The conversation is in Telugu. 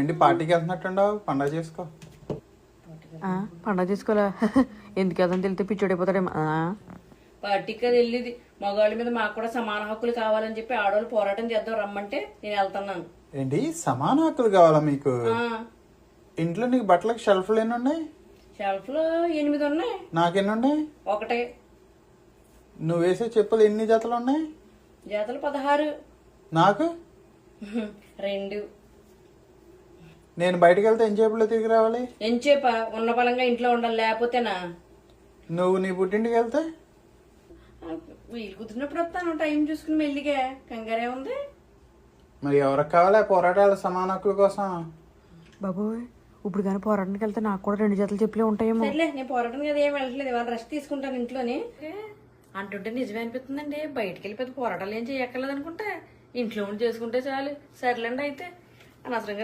ఏంటి పార్టీకి వెళ్తున్నట్టుండవు? పండగ చేసుకో. పండగ చేసుకోలే ఎందుకు అదని తెలితే పిచ్చోడైపోతాడేమో. పార్టీకి అది వెళ్ళేది మగవాళ్ళ మీద మాకు కూడా సమాన హక్కులు కావాలని చెప్పి ఆడవాళ్ళు పోరాటం చేద్దాం రమ్మంటే నేను వెళ్తున్నాను. ఏంటి సమాన హక్కులు కావాలా మీకు? ఆ, ఇంట్లో నీకు బట్టలకు షెల్ఫ్లు ఎన్ని ఉన్నాయి? షెల్ఫ్ లో 8 ఉన్నాయి. నాకెన్ని ఉన్నాయి? ఒకటే. నువ్వు వేసే చెప్పులు ఎన్ని జతలు ఉన్నాయి? జాతలు 16. నాకు 2. నేను బయటకు వెళ్తే ఎన్ని చెప్పులు తిరిగి రావాలి? ఎంచేప ఉన్న బలంగా ఇంట్లో ఉండాలి, లేకపోతేనా నువ్వు నీ పుట్టింటికి వెళ్తే? వీలు కుదిరినప్పుడు వస్తాను, టైం చూసుకుని మెల్లిగా. కంగారే ఉంది. మరి ఎవరికి కావాలి పోరాటాలు సమాన హక్కుల కోసం? బాబోయ్ ఇప్పుడు కానీ పోరాటానికి వెళ్తే నాకు కూడా 2 జతలు చెప్పులే ఉంటాయేమో. సర్లే, నేను పోరాటం కదా ఏం వెళ్ళట్లేదు, ఇవాళ రెస్ట్ తీసుకుంటాను ఇంట్లోని. అంటుంటే నిజమే అనిపిస్తుందండి, బయటికి వెళ్ళి పెద్ద పోరాటాలు ఏం చేయక్కర్లేదు అనుకుంటా, ఇంట్లో ఉండి చేసుకుంటే చాలు. సర్లేండి అయితే అనవసరంగా